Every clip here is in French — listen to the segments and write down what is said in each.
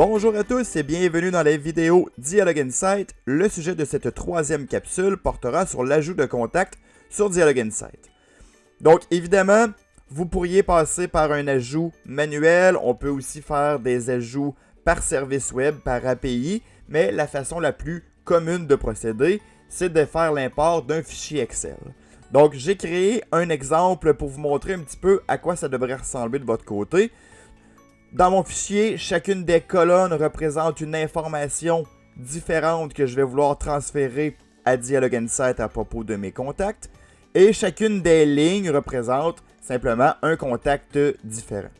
Bonjour à tous et bienvenue dans la vidéo Dialogue Insight. Le sujet de cette troisième capsule portera sur l'ajout de contacts sur Dialogue Insight. Donc évidemment, vous pourriez passer par un ajout manuel, on peut aussi faire des ajouts par service web, par API, mais la façon la plus commune de procéder, c'est de faire l'import d'un fichier Excel. Donc j'ai créé un exemple pour vous montrer un petit peu à quoi ça devrait ressembler de votre côté. Dans mon fichier, chacune des colonnes représente une information différente que je vais vouloir transférer à Dialogue Insight à propos de mes contacts. Et chacune des lignes représente simplement un contact différent.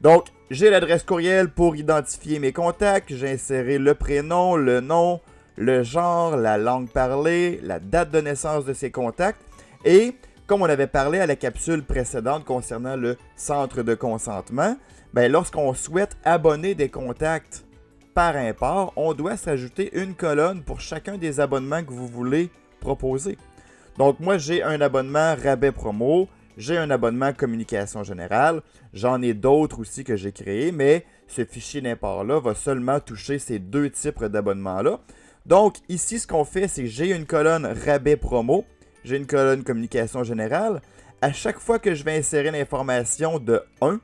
Donc, j'ai l'adresse courriel pour identifier mes contacts. J'ai inséré le prénom, le nom, le genre, la langue parlée, la date de naissance de ces contacts. Et comme on avait parlé à la capsule précédente concernant le centre de consentement, lorsqu'on souhaite abonner des contacts par import, on doit s'ajouter une colonne pour chacun des abonnements que vous voulez proposer. Donc moi, j'ai un abonnement rabais promo, j'ai un abonnement communication générale, j'en ai d'autres aussi que j'ai créés, mais ce fichier d'import-là va seulement toucher ces deux types d'abonnements-là. Donc ici, ce qu'on fait, c'est que j'ai une colonne rabais promo, j'ai une colonne communication générale. À chaque fois que je vais insérer l'information de 1,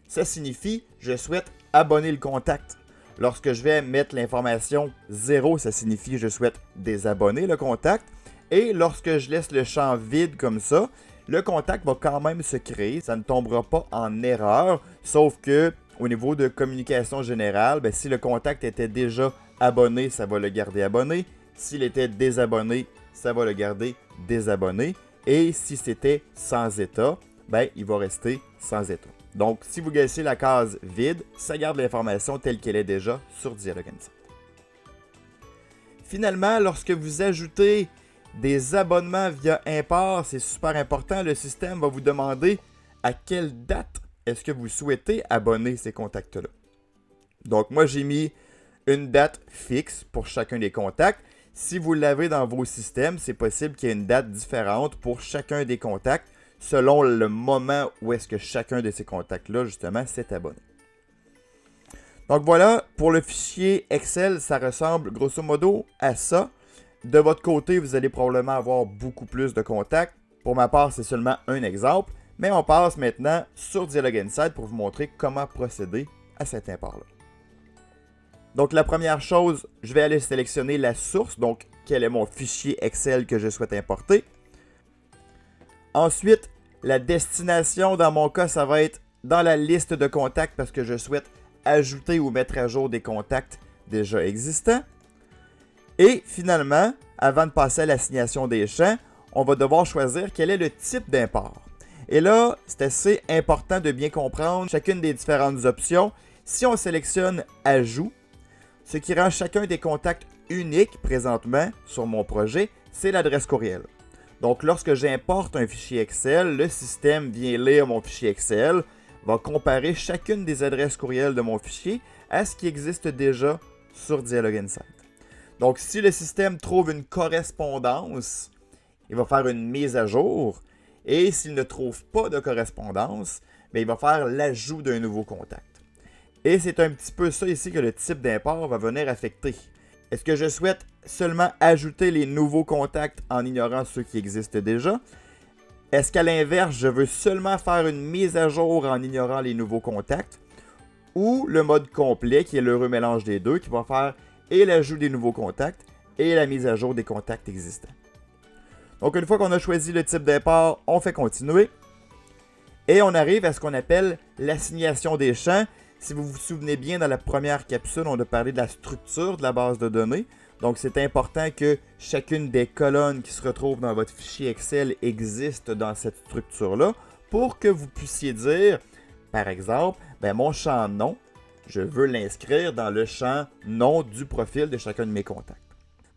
ça signifie je souhaite abonner le contact. Lorsque je vais mettre l'information 0, ça signifie je souhaite désabonner le contact. Et lorsque je laisse le champ vide comme ça, le contact va quand même se créer. Ça ne tombera pas en erreur, sauf que au niveau de communication générale, si le contact était déjà abonné, ça va le garder abonné. S'il était désabonné, ça va le garder désabonné. Et si c'était sans état, il va rester sans état. Donc, si vous laissez la case vide, ça garde l'information telle qu'elle est déjà sur Dialogue Insight. Finalement, lorsque vous ajoutez des abonnements via import, c'est super important, le système va vous demander à quelle date est-ce que vous souhaitez abonner ces contacts-là. Donc, moi, j'ai mis une date fixe pour chacun des contacts. Si vous l'avez dans vos systèmes, c'est possible qu'il y ait une date différente pour chacun des contacts selon le moment où est-ce que chacun de ces contacts-là, justement, s'est abonné. Donc voilà, pour le fichier Excel, ça ressemble grosso modo à ça. De votre côté, vous allez probablement avoir beaucoup plus de contacts. Pour ma part, c'est seulement un exemple. Mais on passe maintenant sur Dialogue Insight pour vous montrer comment procéder à cet import-là. Donc la première chose, je vais aller sélectionner la source, donc quel est mon fichier Excel que je souhaite importer. Ensuite, la destination, dans mon cas, ça va être dans la liste de contacts parce que je souhaite ajouter ou mettre à jour des contacts déjà existants. Et finalement, avant de passer à l'assignation des champs, on va devoir choisir quel est le type d'import. Et là, c'est assez important de bien comprendre chacune des différentes options. Si on sélectionne « Ajout », ce qui rend chacun des contacts uniques présentement sur mon projet, c'est l'adresse courriel. Donc, lorsque j'importe un fichier Excel, le système vient lire mon fichier Excel, va comparer chacune des adresses courriel de mon fichier à ce qui existe déjà sur Dialogue Insight. Donc, si le système trouve une correspondance, il va faire une mise à jour. Et s'il ne trouve pas de correspondance, il va faire l'ajout d'un nouveau contact. Et c'est un petit peu ça ici que le type d'import va venir affecter. Est-ce que je souhaite seulement ajouter les nouveaux contacts en ignorant ceux qui existent déjà? Est-ce qu'à l'inverse, je veux seulement faire une mise à jour en ignorant les nouveaux contacts? Ou le mode complet, qui est l'heureux mélange des deux, qui va faire et l'ajout des nouveaux contacts et la mise à jour des contacts existants. Donc une fois qu'on a choisi le type d'import, on fait continuer. Et on arrive à ce qu'on appelle l'assignation des champs. Si vous vous souvenez bien, dans la première capsule, on a parlé de la structure de la base de données. Donc, c'est important que chacune des colonnes qui se retrouvent dans votre fichier Excel existe dans cette structure-là pour que vous puissiez dire, par exemple, mon champ nom, je veux l'inscrire dans le champ nom du profil de chacun de mes contacts.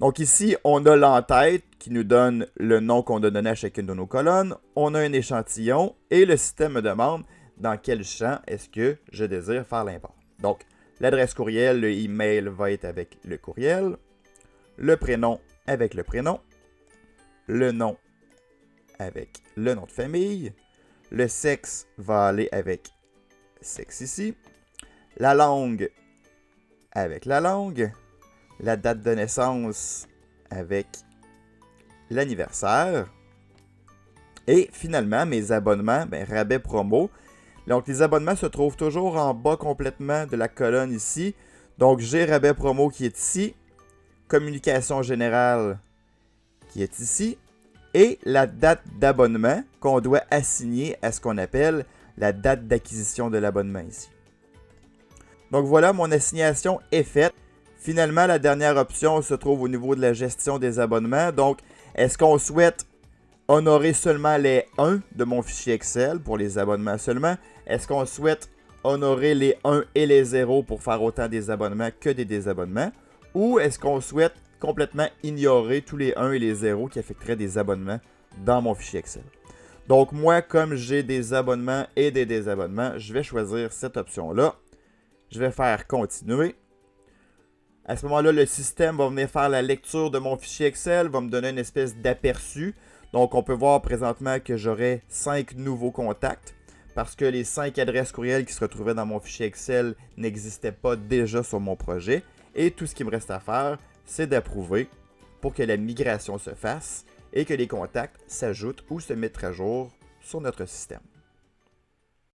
Donc ici, on a l'entête qui nous donne le nom qu'on a donné à chacune de nos colonnes. On a un échantillon et le système me demande dans quel champ est-ce que je désire faire l'import. Donc, l'adresse courriel, le email va être avec le courriel, le prénom avec le prénom, le nom avec le nom de famille, le sexe va aller avec sexe ici, la langue avec la langue, la date de naissance avec l'anniversaire, et finalement mes abonnements, rabais promo. Donc les abonnements se trouvent toujours en bas complètement de la colonne ici. Donc j'ai rabais promo qui est ici, communication générale qui est ici, et la date d'abonnement qu'on doit assigner à ce qu'on appelle la date d'acquisition de l'abonnement ici. Donc voilà, mon assignation est faite. Finalement, la dernière option se trouve au niveau de la gestion des abonnements. Donc, est-ce qu'on souhaite honorer seulement les 1 de mon fichier Excel pour les abonnements seulement? Est-ce qu'on souhaite honorer les 1 et les 0 pour faire autant des abonnements que des désabonnements? Ou est-ce qu'on souhaite complètement ignorer tous les 1 et les 0 qui affecteraient des abonnements dans mon fichier Excel? Donc moi, comme j'ai des abonnements et des désabonnements, je vais choisir cette option-là. Je vais faire continuer. À ce moment-là, le système va venir faire la lecture de mon fichier Excel, va me donner une espèce d'aperçu. Donc on peut voir présentement que j'aurai 5 nouveaux contacts parce que les 5 adresses courriels qui se retrouvaient dans mon fichier Excel n'existaient pas déjà sur mon projet. Et tout ce qui me reste à faire, c'est d'approuver pour que la migration se fasse et que les contacts s'ajoutent ou se mettent à jour sur notre système.